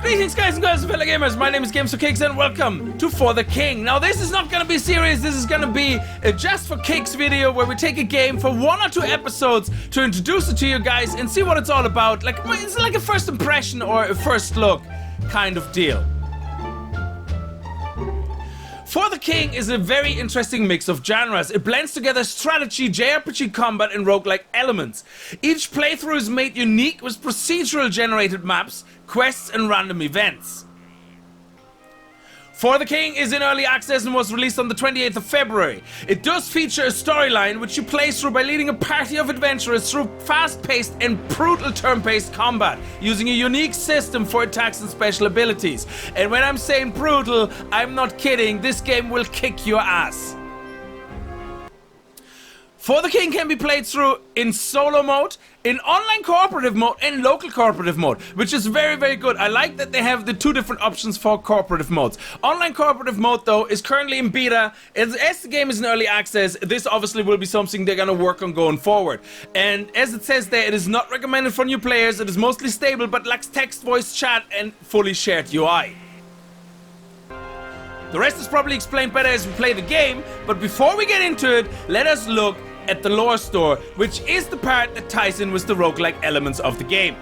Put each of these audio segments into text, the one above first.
Greetings guys and girls and fellow gamers, my name is Just4Kickz and welcome to For the King. Now this is not gonna be serious, this is gonna be a Just4Kickz video where we take a game for 1 or 2 episodes to introduce it to you guys and see what it's all about. Like, it's like a first impression or a first look kind of deal. For the King is a very interesting mix of genres. It blends together strategy, JRPG combat and roguelike elements. Each playthrough is made unique with procedural generated maps, quests and random events. For the King is in early access and was released on the 28th of February. It does feature a storyline which you play through by leading a party of adventurers through fast-paced and brutal turn-based combat, using a unique system for attacks and special abilities. And when I'm saying brutal, I'm not kidding, this game will kick your ass. For the King can be played through in solo mode, in online cooperative mode and local cooperative mode, which is very, very good. I like that they have the 2 different options for cooperative modes. Online cooperative mode though is currently in beta. As the game is in early access, this obviously will be something they're gonna work on going forward. And as it says there, it is not recommended for new players. It is mostly stable but lacks text, voice chat and fully shared UI. The rest is probably explained better as we play the game, but before we get into it, let us look at the lore store, which is the part that ties in with the roguelike elements of the game.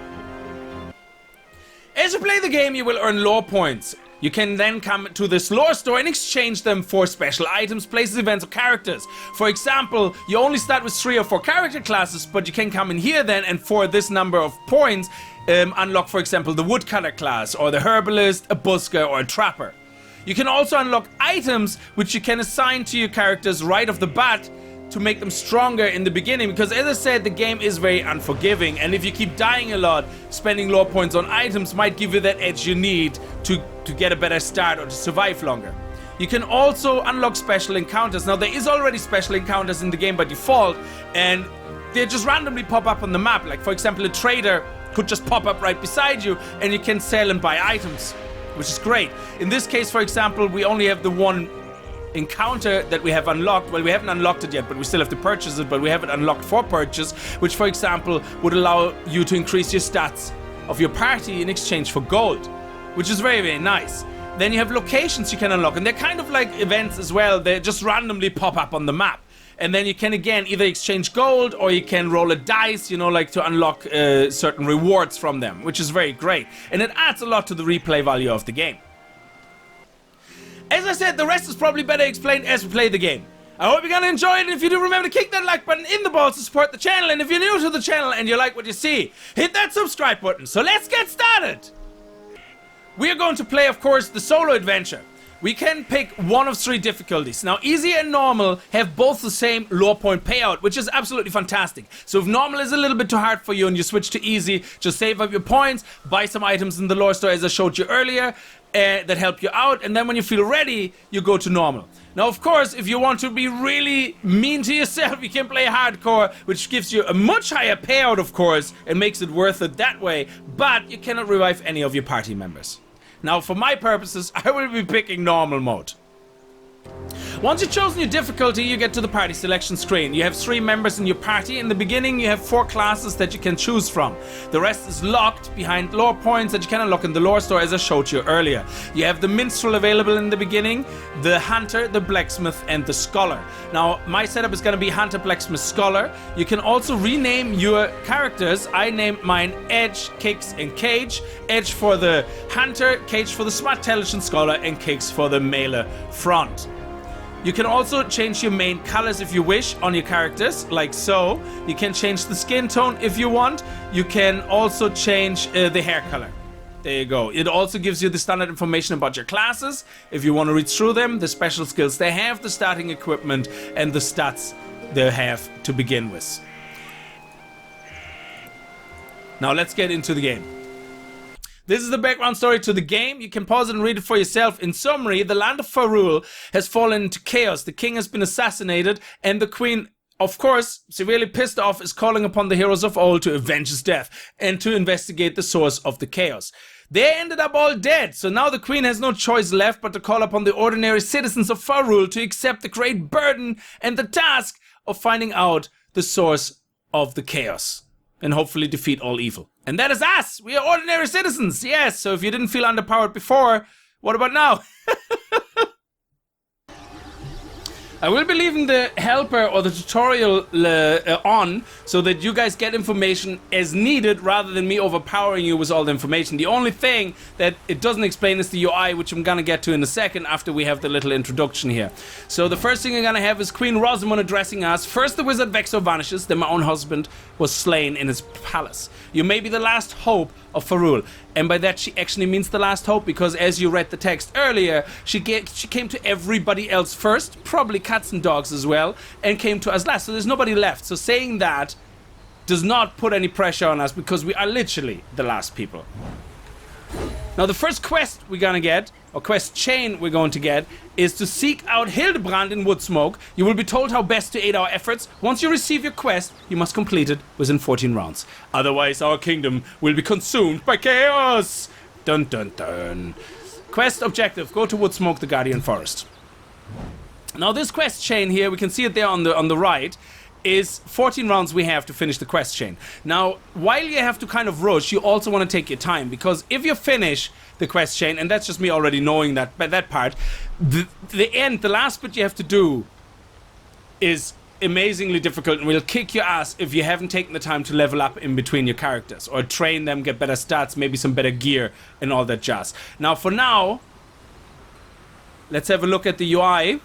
As you play the game, you will earn lore points. You can then come to this lore store and exchange them for special items, places, events, or characters. For example, you only start with 3 or 4 character classes, but you can come in here then and for this number of points, unlock, for example, the woodcutter class, or the herbalist, a busker, or a trapper. You can also unlock items which you can assign to your characters right off the bat to make them stronger in the beginning, because as I said, the game is very unforgiving, and if you keep dying a lot, spending lore points on items might give you that edge you need to get a better start or to survive longer. You can also unlock special encounters. Now there is already special encounters in the game by default, and they just randomly pop up on the map. Like for example, a trader could just pop up right beside you and you can sell and buy items, which is great. In this case, for example, we only have the one encounter that we have unlocked. Well, we haven't unlocked it yet, but we still have to purchase it, but we have it unlocked for purchase, which for example would allow you to increase your stats of your party in exchange for gold, which is very, very nice. Then you have locations you can unlock, and they're kind of like events as well. They just randomly pop up on the map, and then you can again either exchange gold or you can roll a dice, you know, like to unlock certain rewards from them, which is very great, and it adds a lot to the replay value of the game. As I said, the rest is probably better explained as we play the game. I hope you're gonna enjoy it, and if you do, remember to kick that like button in the balls to support the channel, and if you're new to the channel and you like what you see, hit that subscribe button. So let's get started! We are going to play, of course, the solo adventure. We can pick one of 3 difficulties. Now, easy and normal have both the same lore point payout, which is absolutely fantastic. So if normal is a little bit too hard for you and you switch to easy, just save up your points, buy some items in the lore store as I showed you earlier, that help you out, and then when you feel ready, you go to normal. Now, of course, if you want to be really mean to yourself, you can play hardcore, which gives you a much higher payout, of course, and makes it worth it that way, but you cannot revive any of your party members. Now, for my purposes, I will be picking normal mode. Once you've chosen your difficulty, you get to the party selection screen. You have 3 members in your party. In the beginning, you have 4 classes that you can choose from. The rest is locked behind lore points that you can unlock in the lore store, as I showed you earlier. You have the minstrel available in the beginning, the hunter, the blacksmith, and the scholar. Now, my setup is going to be hunter, blacksmith, scholar. You can also rename your characters. I named mine Edge, Kickz, and Cage. Edge for the hunter, Cage for the smart, intelligent scholar, and Kickz for the melee front. You can also change your main colors if you wish on your characters, like so. You can change the skin tone if you want. You can also change the hair color. There you go. It also gives you the standard information about your classes, if you want to read through them, the special skills they have, the starting equipment, and the stats they have to begin with. Now let's get into the game. This is the background story to the game. You can pause it and read it for yourself. In summary, the land of Fahrul has fallen into chaos. The king has been assassinated, and the queen, of course, severely pissed off, is calling upon the heroes of old to avenge his death and to investigate the source of the chaos. They ended up all dead, so now the queen has no choice left but to call upon the ordinary citizens of Fahrul to accept the great burden and the task of finding out the source of the chaos. and hopefully defeat all evil. And that is us! We are ordinary citizens! Yes, so if you didn't feel underpowered before, what about now? I will be leaving the helper or the tutorial on so that you guys get information as needed rather than me overpowering you with all the information. The only thing that it doesn't explain is the UI, which I'm gonna get to in a second after we have the little introduction here. So the first thing you're gonna have is Queen Rosamund addressing us. First the wizard Vexor vanishes, then my own husband was slain in his palace. You may be the last hope of Fahrul. And by that she actually means the last hope, because as you read the text earlier, she came to everybody else first, probably cats and dogs as well, and came to us last. So there's nobody left. So saying that does not put any pressure on us, because we are literally the last people. Now the first quest we're gonna get, or quest chain we're going to get, is to seek out Hildebrand in Woodsmoke. You will be told how best to aid our efforts. Once you receive your quest, you must complete it within 14 rounds. Otherwise our kingdom will be consumed by chaos! Dun dun dun. Quest objective, go to Woodsmoke, the Guardian Forest. Now this quest chain here, we can see it there on the right, is 14 rounds we have to finish the quest chain. Now, while you have to kind of rush, you also want to take your time, because if you finish the quest chain, and that's just me already knowing that part, the last bit you have to do is amazingly difficult and will kick your ass if you haven't taken the time to level up in between your characters, or train them, get better stats, maybe some better gear, and all that jazz. Now, for now, let's have a look at the UI.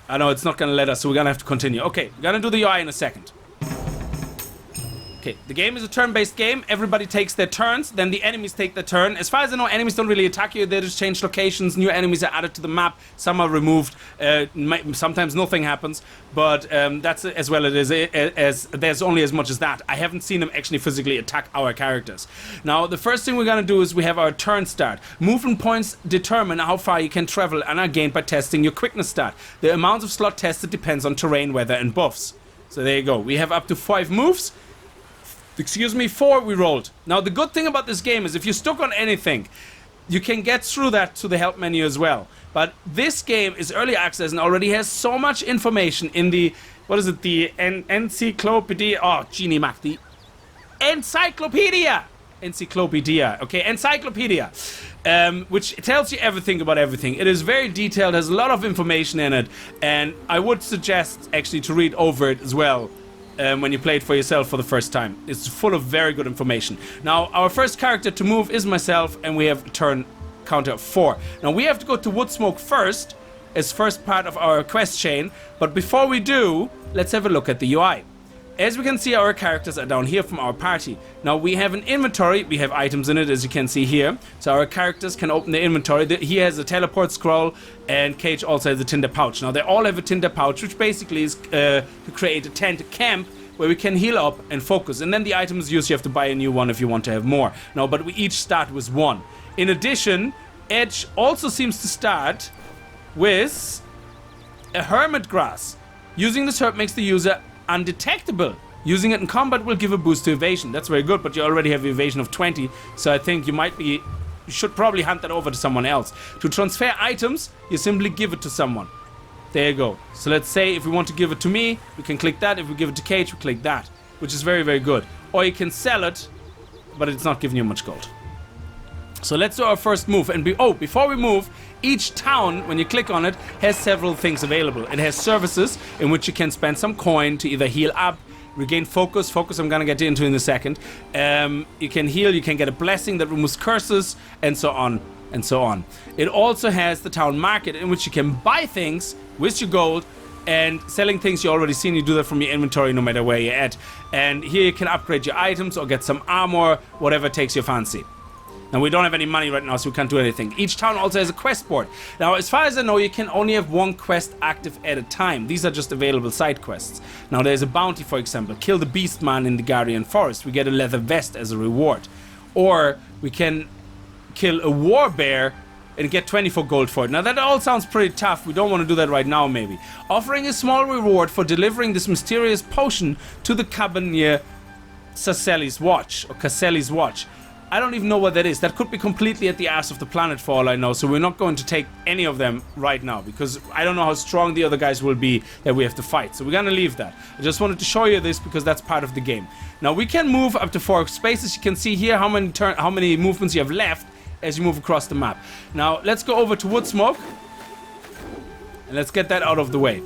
I know it's not gonna let us, so we're gonna have to continue. Okay, we're gonna do the UI in a second. Okay, the game is a turn-based game. Everybody takes their turns, then the enemies take their turn. As far as I know, enemies don't really attack you. They just change locations. New enemies are added to the map. Some are removed. Sometimes nothing happens, but that's as well it is. As there's only as much as that. I haven't seen them actually physically attack our characters. Now, the first thing we're gonna do is we have our turn start. Movement points determine how far you can travel and are gained by testing your quickness stat. The amount of slot tested depends on terrain, weather, and buffs. So there you go. We have up to 5 moves. Excuse me, 4 we rolled. Now the good thing about this game is if you're stuck on anything, you can get through that to the help menu as well. But this game is early access and already has so much information in the, what is it, the encyclopedia, oh genie Mac, the encyclopedia, okay, encyclopedia, which tells you everything about everything. It is very detailed, has a lot of information in it, and I would suggest actually to read over it as well. When you play it for yourself for the first time. It's full of very good information. Now, our first character to move is myself, and we have a turn counter of 4. Now, we have to go to Woodsmoke first, as first part of our quest chain, but before we do, let's have a look at the UI. As we can see, our characters are down here from our party. Now, we have an inventory, we have items in it, as you can see here. So our characters can open the inventory. He has a teleport scroll, and Cage also has a tinder pouch. Now, they all have a tinder pouch, which basically is to create a tent camp where we can heal up and focus. And then the items used, you have to buy a new one if you want to have more. Now, but we each start with 1. In addition, Edge also seems to start with a hermit grass. Using this herb makes the user undetectable. Using it in combat will give a boost to evasion. That's very good, but you already have evasion of 20, so I think you should probably hand that over to someone else. To transfer items, you simply give it to someone. There you go. So let's say if we want to give it to me, we can click that. If we give it to Cage, we click that, which is very, very good. Or you can sell it, but it's not giving you much gold. So let's do our first move. And before we move, each town, when you click on it, has several things available. It has services in which you can spend some coin to either heal up, regain focus. Focus I'm gonna get into in a second. You can heal, you can get a blessing that removes curses, and so on and so on. It also has the town market in which you can buy things with your gold, and selling things you already seen. You do that from your inventory no matter where you're at. And here you can upgrade your items or get some armor, whatever takes your fancy. Now, we don't have any money right now, so we can't do anything. Each town also has a quest board. Now, as far as I know, you can only have 1 quest active at a time. These are just available side quests. Now, there's a bounty, for example. Kill the beast man in the Guardian Forest. We get a leather vest as a reward. Or we can kill a war bear and get 24 gold for it. Now, that all sounds pretty tough. We don't want to do that right now, maybe. Offering a small reward for delivering this mysterious potion to the cabin near Caselli's Watch. I don't even know what that is. That could be completely at the ass of the planet for all I know. So we're not going to take any of them right now because I don't know how strong the other guys will be that we have to fight. So we're going to leave that. I just wanted to show you this because that's part of the game. Now we can move up to 4 spaces. You can see here how many movements you have left as you move across the map. Now let's go over to wood smoke. And let's get that out of the way.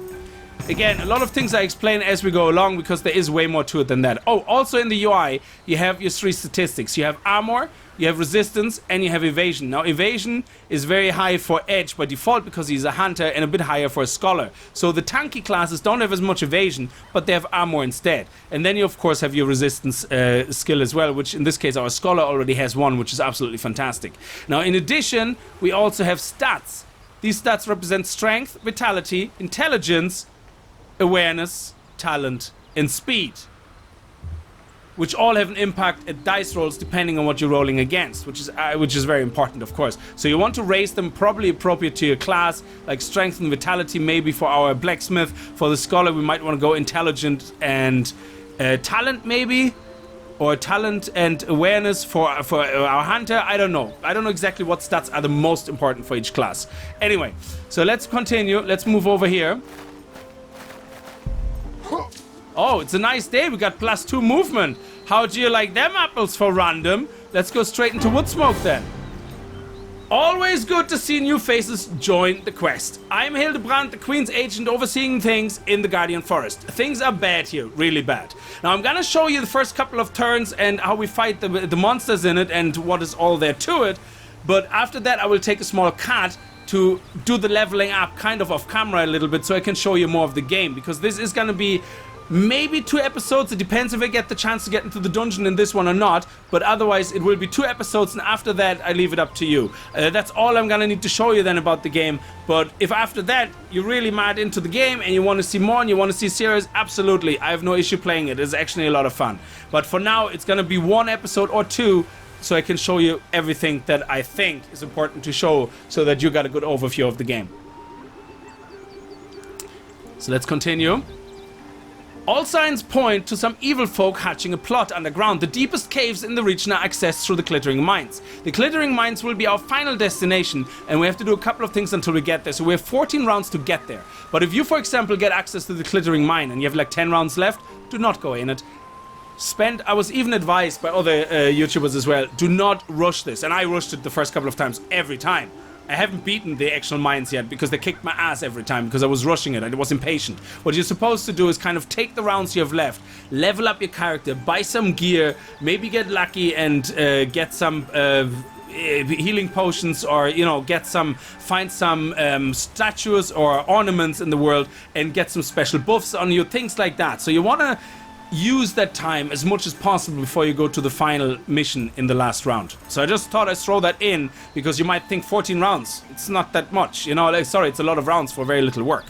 Again, a lot of things I explain as we go along because there is way more to it than that. Oh, also in the UI, you have your 3 statistics. You have armor, you have resistance, and you have evasion. Now, evasion is very high for Edge by default because he's a hunter and a bit higher for a scholar. So the tanky classes don't have as much evasion, but they have armor instead. And then you, of course, have your resistance skill as well, which in this case, our scholar already has 1, which is absolutely fantastic. Now, in addition, we also have stats. These stats represent strength, vitality, intelligence, awareness, talent, and speed, which all have an impact at dice rolls depending on what you're rolling against, which is very important, of course. So you want to raise them probably appropriate to your class, like strength and vitality, maybe for our blacksmith. For the scholar, we might want to go intelligent and talent, maybe, or talent and awareness for our hunter. I don't know exactly what stats are the most important for each class. Anyway, so let's continue. Let's move over here. Oh, it's a nice day. We got +2 movement. How do you like them apples for random? Let's go straight into wood smoke then. Always good to see new faces join the quest. I'm Hildebrand, the Queen's agent overseeing things in the Guardian Forest. Things are bad here, really bad. Now I'm gonna show you the first couple of turns and how we fight the monsters in it and what is all there to it. But after that I will take a small cut to do the leveling up kind of off camera a little bit so I can show you more of the game, because this is gonna be maybe 2 episodes. It depends if I get the chance to get into the dungeon in this one or not, but otherwise it will be 2 episodes, and after that I leave it up to you. That's all I'm gonna need to show you then about the game. But if after that you're really mad into the game and you want to see more and you want to see series, absolutely, I have no issue playing it. It's actually a lot of fun. But for now it's gonna be 1 episode or 2, so I can show you everything that I think is important to show so that you got a good overview of the game. So let's continue. All signs point to some evil folk hatching a plot underground. The deepest caves in the region are accessed through the Glittering Mines. The Glittering Mines will be our final destination, and we have to do a couple of things until we get there. So we have 14 rounds to get there. But if you, for example, get access to the Glittering Mine and you have like 10 rounds left, do not go in it. I was even advised by other YouTubers as well, do not rush this. And I rushed it the first couple of times, every time. I haven't beaten the actual mines yet because they kicked my ass every time because I was rushing it and I was impatient. What you're supposed to do is kind of take the rounds you have left, level up your character, buy some gear, maybe get lucky and get some healing potions, or find some statues or ornaments in the world and get some special buffs on you, things like that. So you want to use that time as much as possible before you go to the final mission in the last round. So I just thought I'd throw that in because you might think 14 rounds, it's not that much, sorry, it's a lot of rounds for very little work.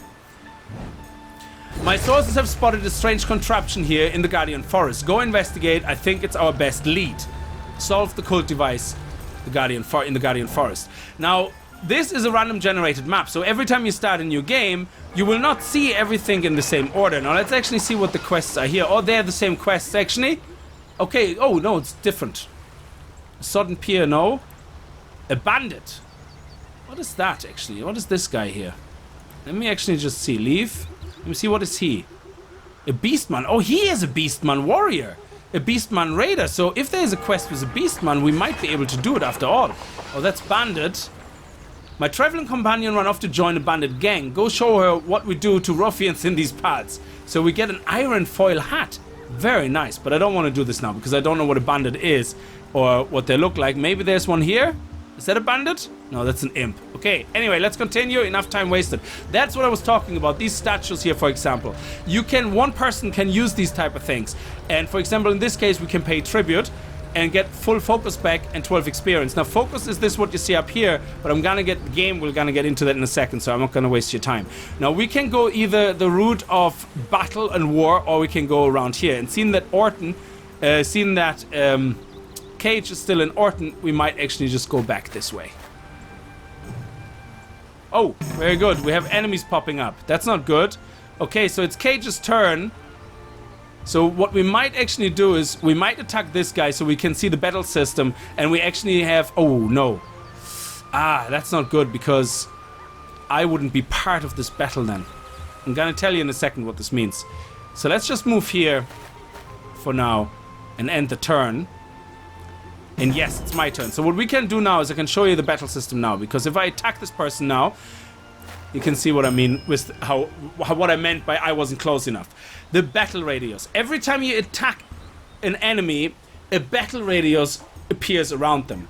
My sources have spotted a strange contraption here in the Guardian Forest. Go investigate. I think it's our best lead. Solve the cult device in the Guardian Forest. Now, this is a random generated map, so every time you start a new game, you will not see everything in the same order. Now let's actually see what the quests are here. Oh, they're the same quests actually. Okay, oh no, it's different. Sodden Pier, no. A bandit. What is that actually? What is this guy here? Let me actually just see. Leave. Let me see, what is he? A beastman. Oh, he is a beastman warrior. A beastman raider. So if there is a quest with a beastman, we might be able to do it after all. Oh, that's bandit. My traveling companion ran off to join a bandit gang. Go show her what we do to ruffians in these parts. So we get an iron foil hat. Very nice, but I don't want to do this now because I don't know what a bandit is or what they look like. Maybe there's one here? Is that a bandit? No, that's an imp. Okay, anyway, let's continue. Enough time wasted. That's what I was talking about. These statues here, for example. One person can use these type of things. And for example, in this case, we can pay tribute and get full focus back and 12 experience. Now focus is this what you see up here, but I'm gonna get the game, we're gonna get into that in a second, so I'm not gonna waste your time. Now we can go either the route of battle and war, or we can go around here. And seeing that Cage is still in Orton, we might actually just go back this way. Oh, very good, we have enemies popping up. That's not good. Okay, so it's Cage's turn. So what we might actually do is we might attack this guy so we can see the battle system, and we actually have... Oh, no. That's not good because I wouldn't be part of this battle then. I'm gonna tell you in a second what this means. So let's just move here for now and end the turn. And yes, it's my turn. So what we can do now is I can show you the battle system now, because if I attack this person now, you can see what I mean with what I meant by I wasn't close enough. The battle radius. Every time you attack an enemy, a battle radius appears around them.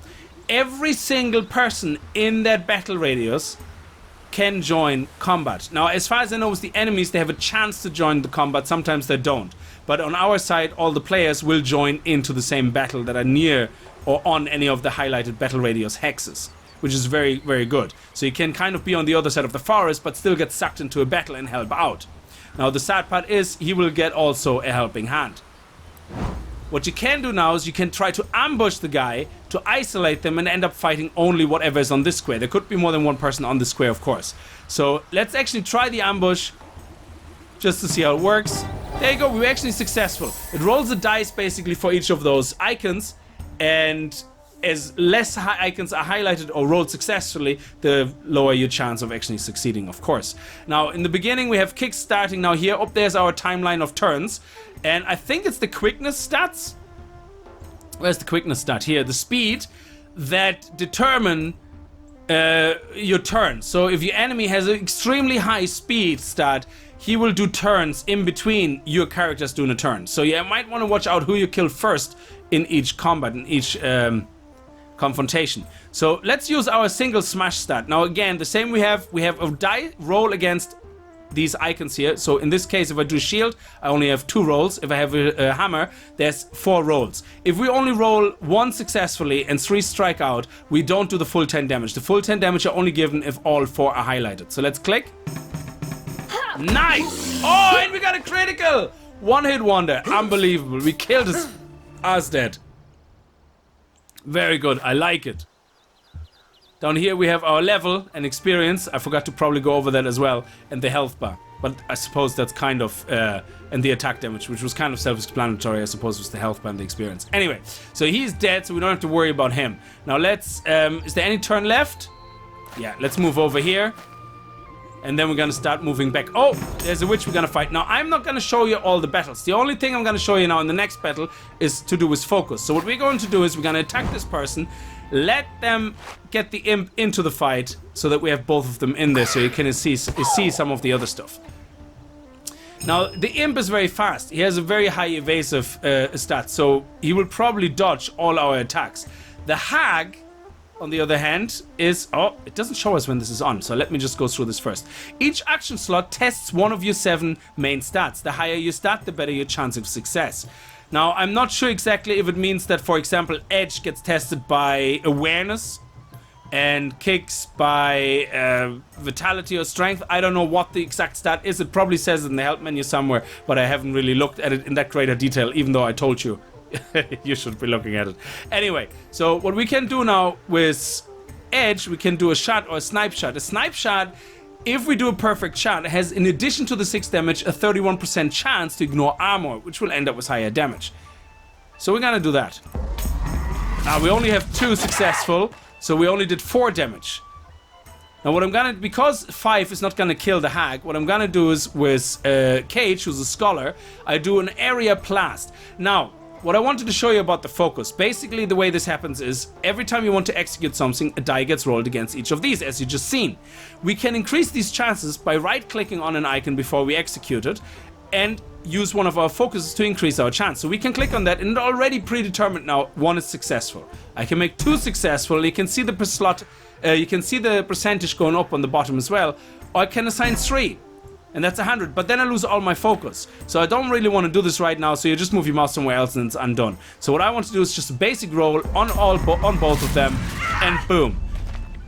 Every single person in that battle radius can join combat. Now, as far as I know, with the enemies, they have a chance to join the combat. Sometimes they don't. But on our side, all the players will join into the same battle that are near or on any of the highlighted battle radius hexes, which is very, very good. So you can kind of be on the other side of the forest, but still get sucked into a battle and help out. Now, the sad part is he will get also a helping hand. What you can do now is you can try to ambush the guy to isolate them and end up fighting only whatever is on this square. There could be more than one person on the square, of course. So let's actually try the ambush just to see how it works. There you go, we were actually successful. It rolls a dice basically for each of those icons, and as less icons are highlighted or rolled successfully, the lower your chance of actually succeeding, of course. Now, in the beginning, we have Kickz starting now here. Up there's our timeline of turns. And I think it's the quickness stats. Where's the quickness stat? Here, the speed that determine your turn. So if your enemy has an extremely high speed stat, he will do turns in between your characters doing a turn. So you might want to watch out who you kill first in each combat, in each confrontation. So let's use our single smash stat. Now again, the same we have a die roll against these icons here. So in this case, if I do shield, I only have 2 rolls. If I have a hammer, there's 4 rolls. If we only roll 1 successfully and 3 strike out, we don't do the full 10 damage. The full 10 damage are only given if all 4 are highlighted. So let's click. Nice! Oh, and we got a critical! One hit wonder. Unbelievable. We killed his ass dead. Very good. I like it. Down here we have our level and experience. I forgot to probably go over that as well. And the health bar. But I suppose that's kind of... and the attack damage, which was kind of self-explanatory, I suppose, was the health bar and the experience. Anyway, so he's dead, so we don't have to worry about him. Now let's... is there any turn left? Yeah, let's move over here. And then we're gonna start moving back. Oh, there's a witch we're gonna fight. Now, I'm not gonna show you all the battles. The only thing I'm gonna show you now in the next battle is to do with focus. So what we're going to do is we're gonna attack this person, let them get the imp into the fight so that we have both of them in there so you can see some of the other stuff. Now, the imp is very fast. He has a very high evasive stat, so he will probably dodge all our attacks. The hag, on the other hand, is... Oh, it doesn't show us when this is on, so let me just go through this first. Each action slot tests one of your 7 main stats. The higher your stat, the better your chance of success. Now, I'm not sure exactly if it means that, for example, Edge gets tested by awareness and Kickz by vitality or strength. I don't know what the exact stat is. It probably says it in the help menu somewhere, but I haven't really looked at it in that greater detail, even though I told you. You should be looking at it. Anyway, so what we can do now with Edge, we can do a shot or a snipe shot. A snipe shot, if we do a perfect shot, has, in addition to the 6 damage, a 31% chance to ignore armor, which will end up with higher damage. So we're gonna do that. Now we only have 2 successful, so we only did 4 damage. Now what I'm gonna, because 5 is not gonna kill the hag, what I'm gonna do is with Cage, who's a scholar, I do an area blast. Now, what I wanted to show you about the focus, basically the way this happens is every time you want to execute something, a die gets rolled against each of these, as you just seen. We can increase these chances by right-clicking on an icon before we execute it and use one of our focuses to increase our chance. So we can click on that and already predetermined now 1 is successful. I can make 2 successful, you can see the slot, you can see the percentage going up on the bottom as well, or I can assign 3. And that's 100, but then I lose all my focus. So I don't really want to do this right now, so you just move your mouse somewhere else and it's undone. So what I want to do is just a basic roll on both of them, and boom.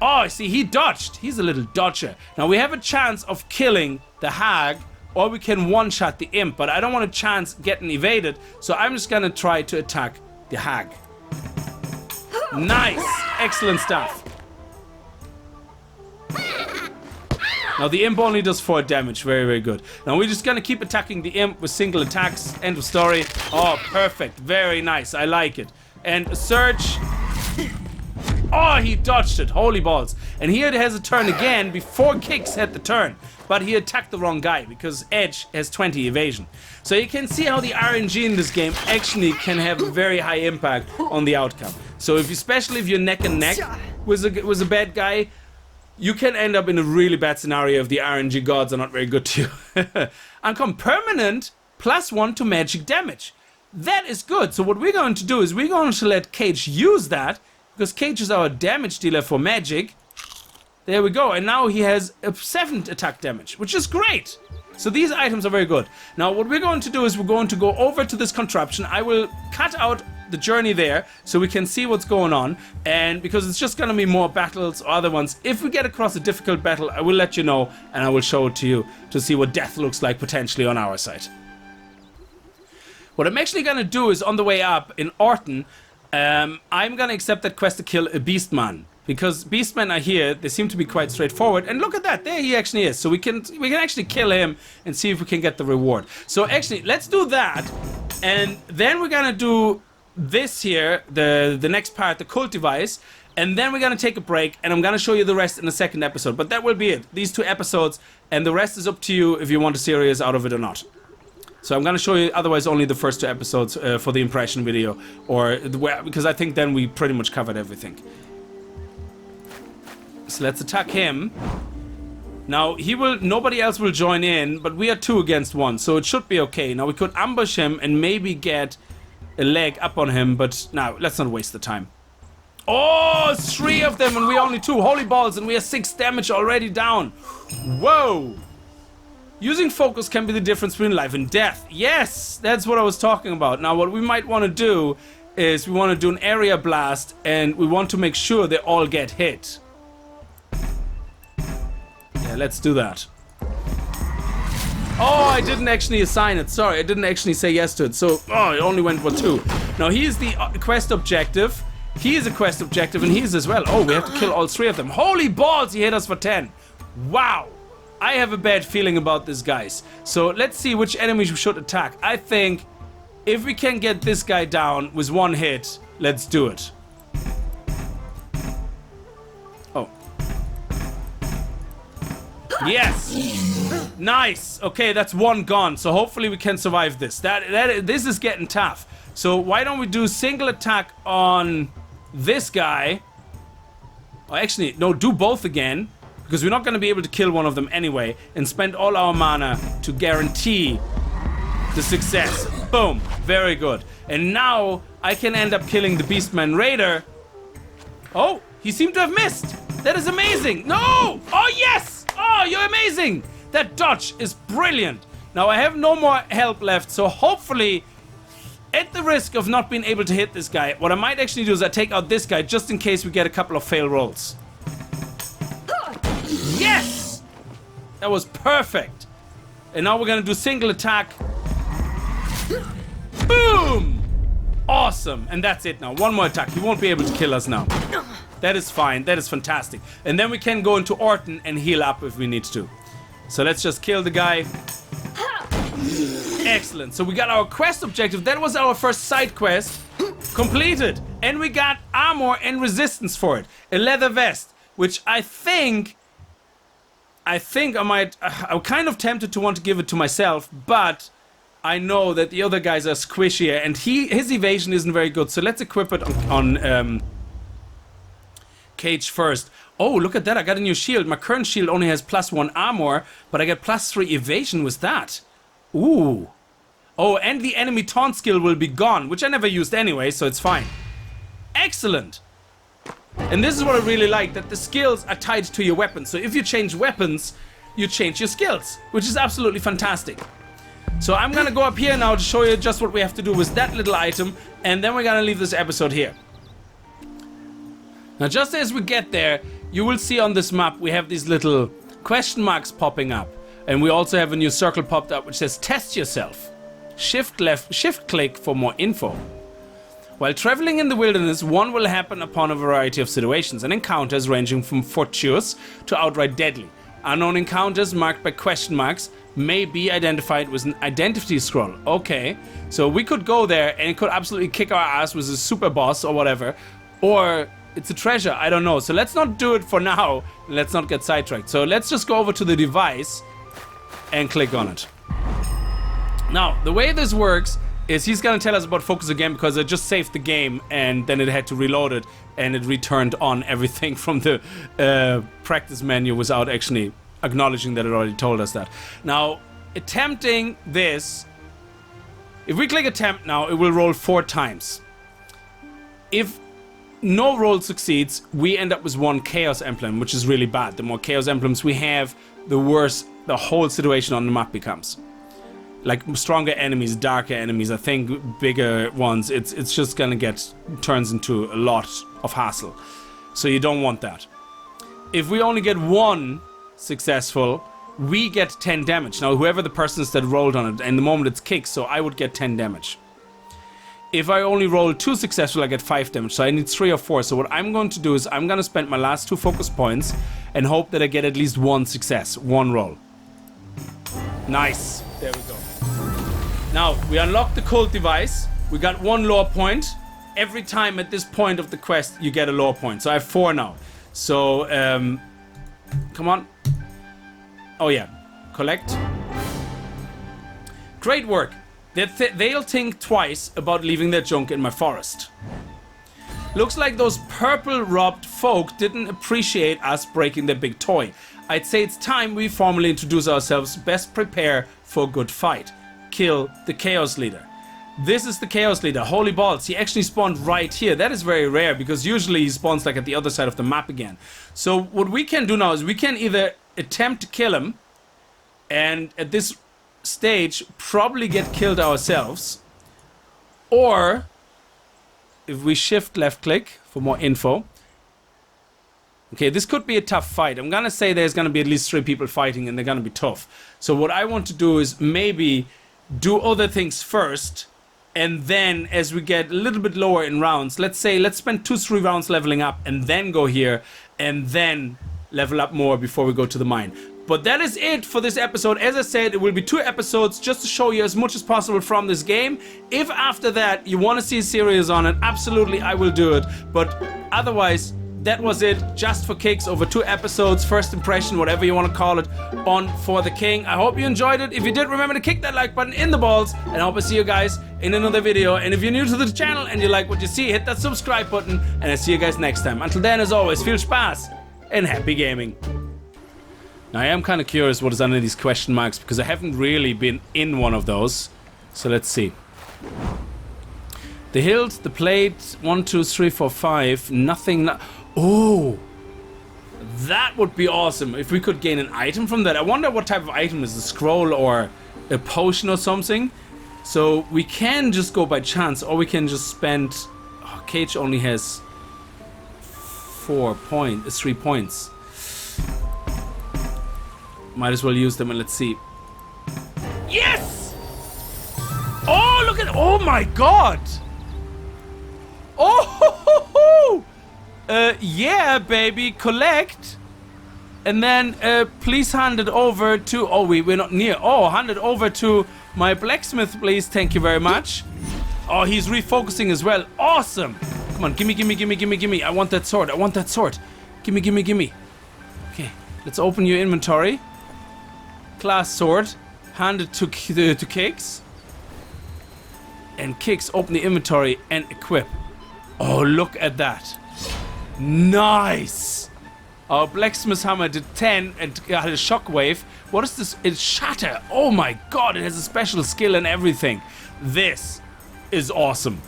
Oh, see, he dodged. He's a little dodger. Now we have a chance of killing the hag, or we can one-shot the imp, but I don't want a chance getting evaded, so I'm just gonna try to attack the hag. Nice! Excellent stuff. Now the imp only does 4 damage. Very, very good. Now we're just gonna keep attacking the imp with single attacks. End of story. Oh, perfect. Very nice. I like it. And search. Oh, he dodged it. Holy balls. And here it has a turn again before Kicks had the turn. But he attacked the wrong guy because Edge has 20 evasion. So you can see how the RNG in this game actually can have a very high impact on the outcome. So especially if you're neck and neck with a bad guy, you can end up in a really bad scenario if the RNG gods are not very good to you. Uncome permanent +1 to magic damage. That is good. So what we're going to do is we're going to let Cage use that, because Cage is our damage dealer for magic. There we go. And now he has a 7 attack damage, which is great. So these items are very good. Now what we're going to do is we're going to go over to this contraption. I will cut out the journey there so we can see what's going on. And because it's just going to be more battles or other ones. If we get across a difficult battle, I will let you know and I will show it to you to see what death looks like potentially on our side. What I'm actually going to do is on the way up in Orton, I'm going to accept that quest to kill a Beastman. Because Beastmen are here, they seem to be quite straightforward. And look at that, there he actually is. So we can actually kill him and see if we can get the reward. So actually, let's do that. And then we're gonna do this here, the next part, the cult device. And then we're gonna take a break and I'm gonna show you the rest in the second episode. But that will be it, these 2 episodes. And the rest is up to you if you want a series out of it or not. So I'm gonna show you otherwise only the first 2 episodes for the impression video. Because I think then we pretty much covered everything. So let's attack him. Now nobody else will join in, but we are 2 against 1, so it should be okay. Now we could ambush him and maybe get a leg up on him, but now let's not waste the time. Oh, 3 of them and we only 2. Holy balls, and we are 6 damage already down. Whoa. Using focus can be the difference between life and death. Yes, that's what I was talking about. Now what we might want to do is we want to do an area blast and we want to make sure they all get hit. Yeah, let's do that. Oh, I didn't actually assign it. Sorry, I didn't actually say yes to it. So, oh, it only went for 2. Now, he is the quest objective. He is a quest objective, and he is as well. Oh, we have to kill all 3 of them. Holy balls, he hit us for 10. Wow. I have a bad feeling about this, guys. So, let's see which enemies we should attack. I think if we can get this guy down with 1 hit, let's do it. Yes! Nice! Okay, that's 1 gone, so hopefully we can survive this. This is getting tough. So why don't we do single attack on this guy? Oh, actually, no, do both again. Because we're not going to be able to kill one of them anyway. And spend all our mana to guarantee the success. Boom! Very good. And now I can end up killing the Beastman Raider. Oh, he seemed to have missed! That is amazing! No! Oh, yes! Oh, you're amazing! That dodge is brilliant. Now, I have no more help left, so hopefully, at the risk of not being able to hit this guy, what I might actually do is I take out this guy just in case we get a couple of fail rolls. Yes! That was perfect. And now we're gonna do single attack. Boom! Awesome. And that's it now. 1 more attack. He won't be able to kill us now. That is fine. That is fantastic. And then we can go into Orton and heal up if we need to. So let's just kill the guy. Excellent. So we got our quest objective. That was our first side quest completed. And we got armor and resistance for it. A leather vest, which I think I might... I'm kind of tempted to want to give it to myself, but I know that the other guys are squishier and his evasion isn't very good. So let's equip it on Cage first. Oh, look at that. I got a new shield. My current shield only has +1 armor, but I get +3 evasion with that. Ooh. Oh, and the enemy taunt skill will be gone, which I never used anyway, so it's fine. Excellent. And this is what I really like, that the skills are tied to your weapons. So if you change weapons, you change your skills, which is absolutely fantastic. So I'm gonna go up here now to show you just what we have to do with that little item, and then we're gonna leave this episode here. Now, just as we get there, you will see on this map we have these little question marks popping up. And we also have a new circle popped up which says test yourself. Shift click for more info. While traveling in the wilderness, one will happen upon a variety of situations and encounters ranging from fortuitous to outright deadly. Unknown encounters marked by question marks may be identified with an identity scroll. Okay, so we could go there and it could absolutely kick our ass with a super boss or whatever. Or it's a treasure, I don't know. So let's not do it for now. Let's not get sidetracked. So let's just go over to the device and click on it. Now, the way this works is he's gonna tell us about focus again because I just saved the game and then it had to reload it and it returned on everything from the practice menu without actually acknowledging that it already told us that. Now, attempting this, if we click attempt now, it will roll 4 times. If no roll succeeds, we end up with 1 chaos emblem, which is really bad. The more chaos emblems we have, the worse the whole situation on the map becomes. Like stronger enemies, darker enemies, I think bigger ones, it's just gonna turns into a lot of hassle. So you don't want that. If we only get 1 successful, we get 10 damage. Now whoever the person is that rolled on it, and the moment it's kicked, so I would get 10 damage. If I only roll 2 successful, I get 5 damage, so I need 3 or 4. So what I'm going to do is I'm gonna spend my last 2 focus points and hope that I get at least 1 success, 1 roll. Nice, there we go. Now, we unlocked the cult device. We got 1 lore point. Every time at this point of the quest, you get a lore point. So I have 4 now. So, come on. Oh yeah, collect. Great work. They'll think twice about leaving their junk in my forest. Looks like those purple-robbed folk didn't appreciate us breaking their big toy. I'd say it's time we formally introduce ourselves. Best prepare for a good fight. Kill the Chaos Leader. This is the Chaos Leader. Holy balls, he actually spawned right here. That is very rare because usually he spawns like at the other side of the map again. So what we can do now is we can either attempt to kill him and at this stage probably get killed ourselves, or if we shift left click for more info. Okay, this could be a tough fight. I'm gonna say there's gonna be at least 3 people fighting and they're gonna be tough. So what I want to do is maybe do other things first, and then as we get a little bit lower in rounds, let's spend 2-3 rounds leveling up and then go here and then level up more before we go to the mine. But that is it for this episode. As I said, it will be 2 episodes just to show you as much as possible from this game. If after that you want to see a series on it, absolutely I will do it. But otherwise, that was it. Just4Kickz over 2 episodes, first impression, whatever you want to call it, on For the King. I hope you enjoyed it. If you did, remember to kick that like button in the balls, and I hope I see you guys in another video. And if you're new to the channel and you like what you see, hit that subscribe button, and I'll see you guys next time. Until then, as always, Viel Spaß and happy gaming. Now I am kind of curious what is under these question marks because I haven't really been in one of those. So let's see. The hilt, the plate, 1, 2, 3, 4, 5, nothing. Oh, that would be awesome if we could gain an item from that. I wonder what type of item is, a scroll or a potion or something. So we can just go by chance, or we can just spend. Oh, Cage only has 3 points. Might as well use them and let's see. Yes! Oh, look at, oh my god! Oh, ho, ho, ho. Yeah, baby, collect. And then, please hand it over to, oh, we're not near. Oh, hand it over to my blacksmith, please. Thank you very much. Oh, he's refocusing as well. Awesome. Come on, gimme, gimme, gimme, gimme, gimme. I want that sword. I want that sword. Gimme, gimme, gimme. Okay, let's open your inventory. Class sword. Hand it to Kickz. And Kickz, open the inventory and equip. Oh, look at that. Nice. Our blacksmith hammer did 10 and had a shockwave. What is this? It's shatter. Oh my god, it has a special skill and everything. This is awesome.